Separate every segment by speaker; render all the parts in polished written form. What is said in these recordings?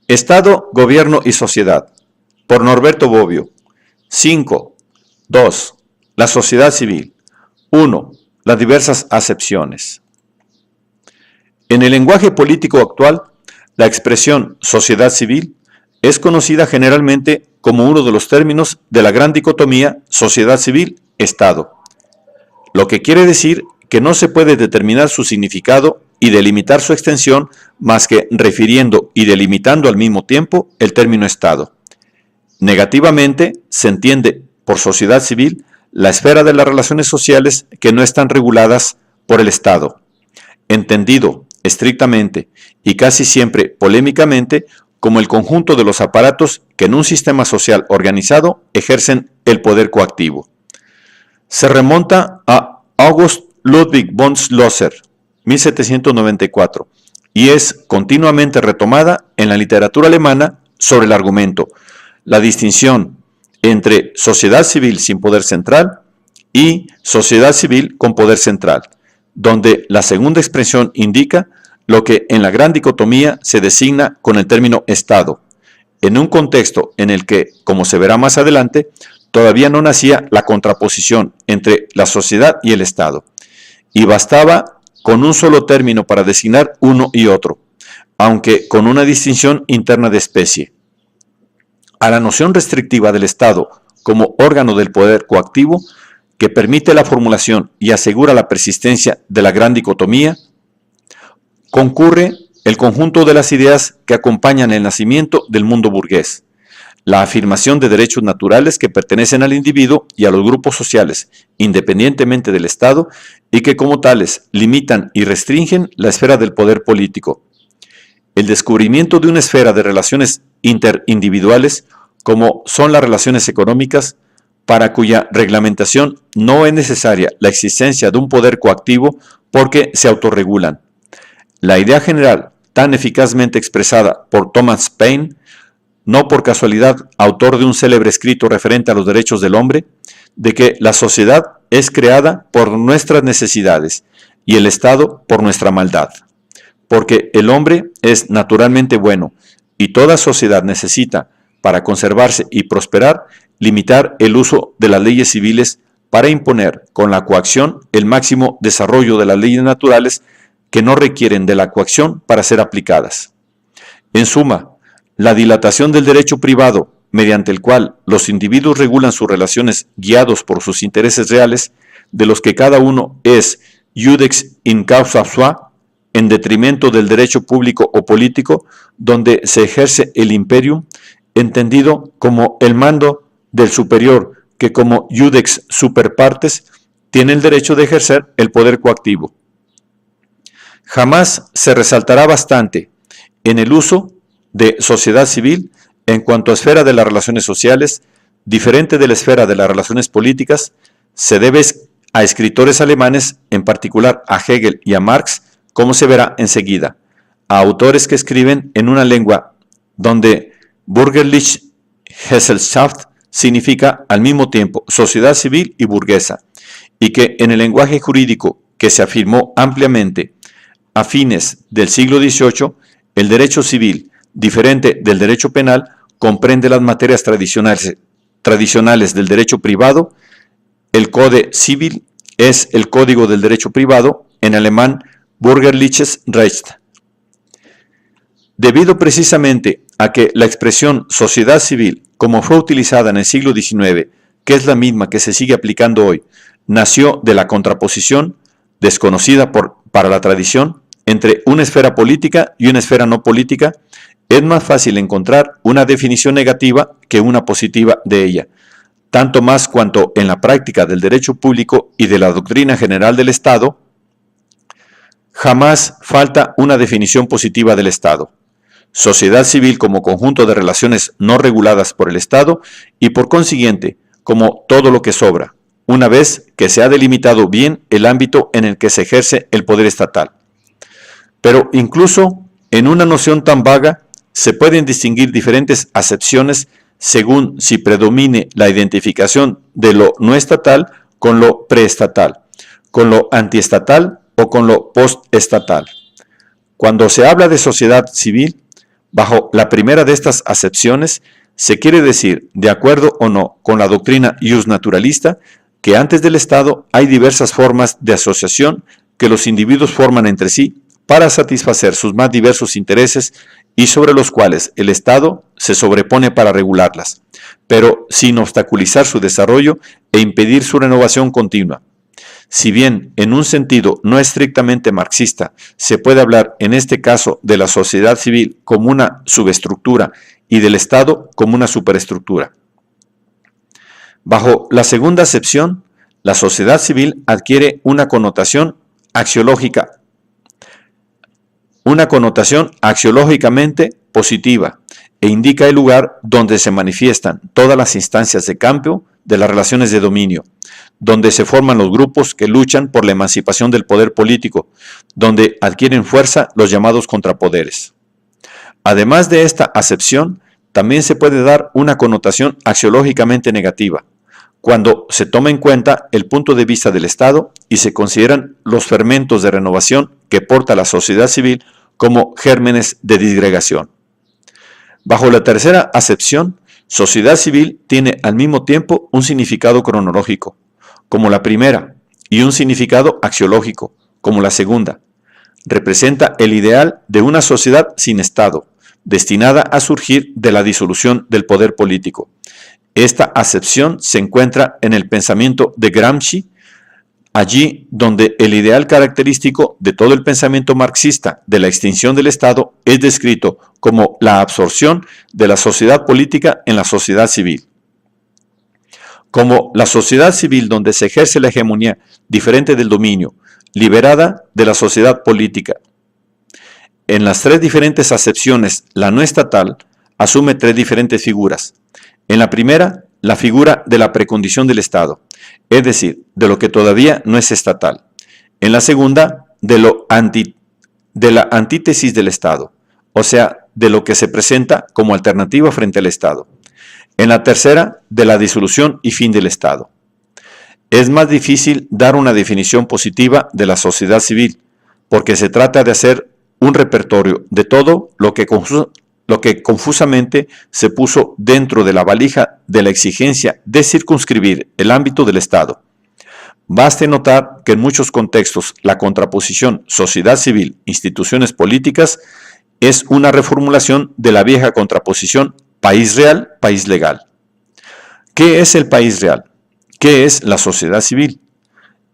Speaker 1: Estado, Gobierno y Sociedad, por Norberto Bobbio. 5. 2. La sociedad civil. 1. Las diversas acepciones. En el lenguaje político actual, la expresión sociedad civil es conocida generalmente como uno de los términos de la gran dicotomía sociedad civil-Estado, lo que quiere decir que no se puede determinar su significado y delimitar su extensión más que refiriendo y delimitando al mismo tiempo el término Estado. Negativamente, se entiende por sociedad civil la esfera de las relaciones sociales que no están reguladas por el Estado, entendido estrictamente y casi siempre polémicamente como el conjunto de los aparatos que en un sistema social organizado ejercen el poder coactivo. Se remonta a August Ludwig von Schlosser, 1794, y es continuamente retomada en la literatura alemana sobre el argumento, la distinción entre sociedad civil sin poder central y sociedad civil con poder central, donde la segunda expresión indica lo que en la gran dicotomía se designa con el término Estado, en un contexto en el que, como se verá más adelante, todavía no nacía la contraposición entre la sociedad y el Estado, y bastaba con un solo término para designar uno y otro, aunque con una distinción interna de especie. A la noción restrictiva del Estado como órgano del poder coactivo, que permite la formulación y asegura la persistencia de la gran dicotomía, concurre el conjunto de las ideas que acompañan el nacimiento del mundo burgués, la afirmación de derechos naturales que pertenecen al individuo y a los grupos sociales, independientemente del Estado, y que como tales limitan y restringen la esfera del poder político. El descubrimiento de una esfera de relaciones interindividuales, como son las relaciones económicas, para cuya reglamentación no es necesaria la existencia de un poder coactivo porque se autorregulan. La idea general, tan eficazmente expresada por Thomas Paine, no por casualidad autor de un célebre escrito referente a los derechos del hombre, de que la sociedad es creada por nuestras necesidades y el Estado por nuestra maldad, porque el hombre es naturalmente bueno y toda sociedad necesita, para conservarse y prosperar, limitar el uso de las leyes civiles para imponer con la coacción el máximo desarrollo de las leyes naturales que no requieren de la coacción para ser aplicadas. En suma, la dilatación del derecho privado, mediante el cual los individuos regulan sus relaciones guiados por sus intereses reales, de los que cada uno es iudex in causa sua, en detrimento del derecho público o político, donde se ejerce el imperium, entendido como el mando del superior, que como iudex super partes tiene el derecho de ejercer el poder coactivo. Jamás se resaltará bastante en el uso de sociedad civil en cuanto a esfera de las relaciones sociales, diferente de la esfera de las relaciones políticas, se debe a escritores alemanes, en particular a Hegel y a Marx, como se verá enseguida, a autores que escriben en una lengua donde Bürgerliche Gesellschaft significa al mismo tiempo sociedad civil y burguesa, y que en el lenguaje jurídico que se afirmó ampliamente a fines del siglo XVIII, el derecho civil, diferente del derecho penal, comprende las materias tradicionales del derecho privado. El Code Civil es el código del derecho privado, en alemán Bürgerliches Recht. Debido precisamente a que la expresión sociedad civil, como fue utilizada en el siglo XIX, que es la misma que se sigue aplicando hoy, nació de la contraposición, desconocida para la tradición, entre una esfera política y una esfera no política, es más fácil encontrar una definición negativa que una positiva de ella, tanto más cuanto en la práctica del derecho público y de la doctrina general del Estado, jamás falta una definición positiva del Estado. Sociedad civil como conjunto de relaciones no reguladas por el Estado y por consiguiente como todo lo que sobra, una vez que se ha delimitado bien el ámbito en el que se ejerce el poder estatal. Pero incluso en una noción tan vaga se pueden distinguir diferentes acepciones según si predomine la identificación de lo no estatal con lo preestatal, con lo antiestatal o con lo postestatal. Cuando se habla de sociedad civil, Bajo la primera de estas acepciones, se quiere decir, de acuerdo o no con la doctrina iusnaturalista, que antes del Estado hay diversas formas de asociación que los individuos forman entre sí para satisfacer sus más diversos intereses y sobre los cuales el Estado se sobrepone para regularlas, pero sin obstaculizar su desarrollo e impedir su renovación continua. Si bien en un sentido no estrictamente marxista se puede hablar en este caso de la sociedad civil como una subestructura y del Estado como una superestructura. Bajo la segunda acepción, la sociedad civil adquiere una connotación axiológicamente positiva e indica el lugar donde se manifiestan todas las instancias de cambio de las relaciones de dominio, donde se forman los grupos que luchan por la emancipación del poder político, donde adquieren fuerza los llamados contrapoderes. Además de esta acepción, también se puede dar una connotación axiológicamente negativa, cuando se toma en cuenta el punto de vista del Estado y se consideran los fermentos de renovación que porta la sociedad civil como gérmenes de disgregación. Bajo la tercera acepción, sociedad civil tiene al mismo tiempo un significado cronológico, como la primera, y un significado axiológico, como la segunda. Representa el ideal de una sociedad sin Estado, destinada a surgir de la disolución del poder político. Esta acepción se encuentra en el pensamiento de Gramsci, allí donde el ideal característico de todo el pensamiento marxista de la extinción del Estado es descrito como la absorción de la sociedad política en la sociedad civil. Como la sociedad civil donde se ejerce la hegemonía diferente del dominio, liberada de la sociedad política. En las tres diferentes acepciones, la no estatal asume tres diferentes figuras. En la primera, la figura de la precondición del Estado, es decir, de lo que todavía no es estatal. En la segunda, de la antítesis del Estado, o sea, de lo que se presenta como alternativa frente al Estado. En la tercera, de la disolución y fin del Estado. Es más difícil dar una definición positiva de la sociedad civil, porque se trata de hacer un repertorio de todo lo que confusamente se puso dentro de la valija de la exigencia de circunscribir el ámbito del Estado. Baste notar que en muchos contextos la contraposición sociedad civil, instituciones políticas es una reformulación de la vieja contraposición país real, país legal. ¿Qué es el país real? ¿Qué es la sociedad civil?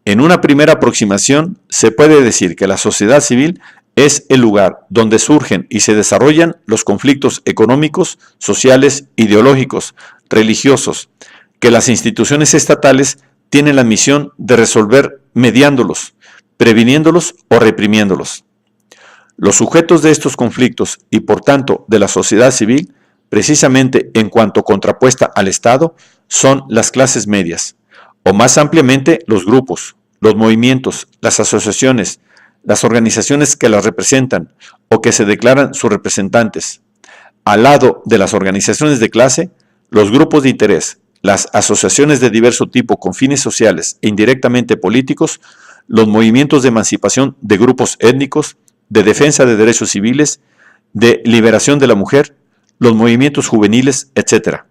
Speaker 1: En una primera aproximación se puede decir que la sociedad civil es el lugar donde surgen y se desarrollan los conflictos económicos, sociales, ideológicos, religiosos, que las instituciones estatales tienen la misión de resolver mediándolos, previniéndolos o reprimiéndolos. Los sujetos de estos conflictos y por tanto de la sociedad civil, precisamente en cuanto contrapuesta al Estado, son las clases medias, o más ampliamente los grupos, los movimientos, las asociaciones, las organizaciones que las representan o que se declaran sus representantes. Al lado de las organizaciones de clase, los grupos de interés, las asociaciones de diverso tipo con fines sociales e indirectamente políticos, los movimientos de emancipación de grupos étnicos, de defensa de derechos civiles, de liberación de la mujer, los movimientos juveniles, etc.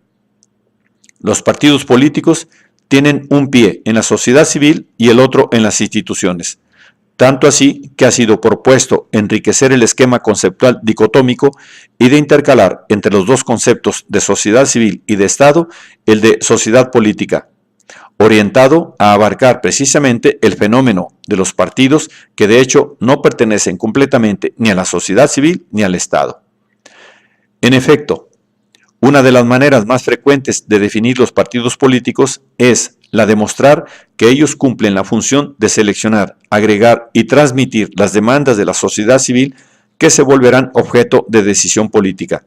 Speaker 1: Los partidos políticos tienen un pie en la sociedad civil y el otro en las instituciones. Tanto así que ha sido propuesto enriquecer el esquema conceptual dicotómico y de intercalar entre los dos conceptos de sociedad civil y de Estado el de sociedad política, orientado a abarcar precisamente el fenómeno de los partidos que de hecho no pertenecen completamente ni a la sociedad civil ni al Estado. En efecto, una de las maneras más frecuentes de definir los partidos políticos es la de mostrar que ellos cumplen la función de seleccionar, agregar y transmitir las demandas de la sociedad civil que se volverán objeto de decisión política.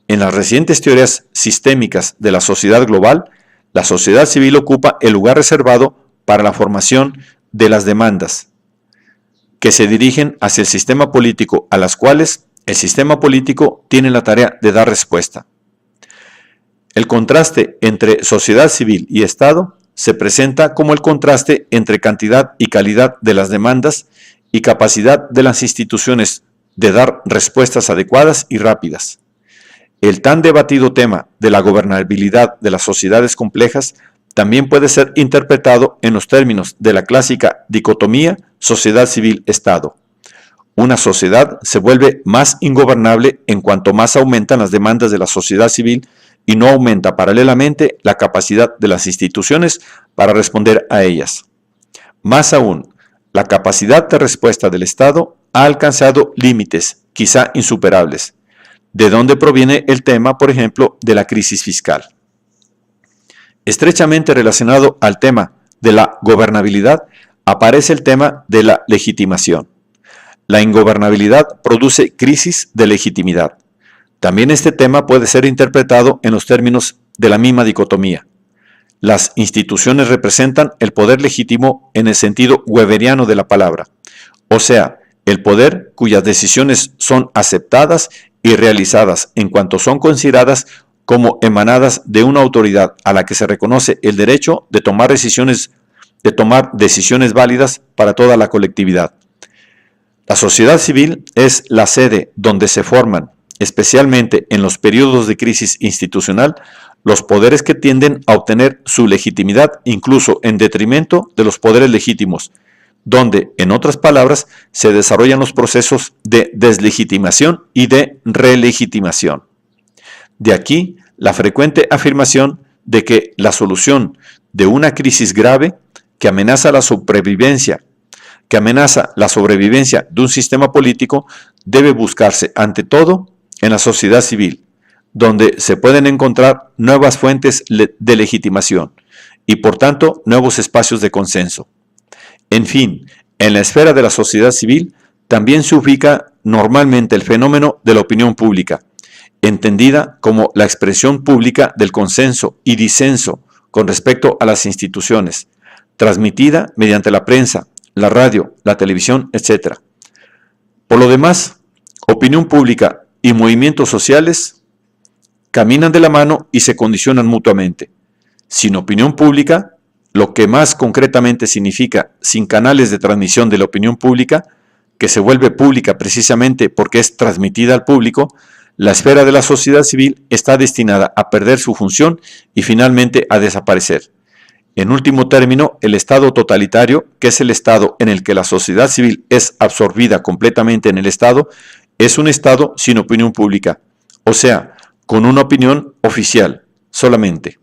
Speaker 1: En las recientes teorías sistémicas de la sociedad global, la sociedad civil ocupa el lugar reservado para la formación de las demandas que se dirigen hacia el sistema político, a las cuales el sistema político tiene la tarea de dar respuesta. El contraste entre sociedad civil y Estado se presenta como el contraste entre cantidad y calidad de las demandas y capacidad de las instituciones de dar respuestas adecuadas y rápidas. El tan debatido tema de la gobernabilidad de las sociedades complejas también puede ser interpretado en los términos de la clásica dicotomía sociedad civil-Estado. Una sociedad se vuelve más ingobernable en cuanto más aumentan las demandas de la sociedad civil y no aumenta paralelamente la capacidad de las instituciones para responder a ellas. Más aún, la capacidad de respuesta del Estado ha alcanzado límites, quizá insuperables, de donde proviene el tema, por ejemplo, de la crisis fiscal. Estrechamente relacionado al tema de la gobernabilidad, aparece el tema de la legitimación. La ingobernabilidad produce crisis de legitimidad. También este tema puede ser interpretado en los términos de la misma dicotomía. Las instituciones representan el poder legítimo en el sentido weberiano de la palabra, o sea, el poder cuyas decisiones son aceptadas y realizadas en cuanto son consideradas como emanadas de una autoridad a la que se reconoce el derecho de tomar decisiones válidas para toda la colectividad. La sociedad civil es la sede donde se forman, especialmente en los periodos de crisis institucional, los poderes que tienden a obtener su legitimidad incluso en detrimento de los poderes legítimos, donde, en otras palabras, se desarrollan los procesos de deslegitimación y de relegitimación. De aquí la frecuente afirmación de que la solución de una crisis grave que amenaza la sobrevivencia de un sistema político debe buscarse ante todo en la sociedad civil, donde se pueden encontrar nuevas fuentes de legitimación y por tanto nuevos espacios de consenso. En fin, en la esfera de la sociedad civil también se ubica normalmente el fenómeno de la opinión pública, entendida como la expresión pública del consenso y disenso con respecto a las instituciones, transmitida mediante la prensa, la radio, la televisión, etc. Por lo demás, opinión pública y movimientos sociales caminan de la mano y se condicionan mutuamente. Sin opinión pública, lo que más concretamente significa sin canales de transmisión de la opinión pública, que se vuelve pública precisamente porque es transmitida al público, la esfera de la sociedad civil está destinada a perder su función y finalmente a desaparecer. En último término, el Estado totalitario, que es el Estado en el que la sociedad civil es absorbida completamente en el Estado, es un Estado sin opinión pública, o sea, con una opinión oficial solamente.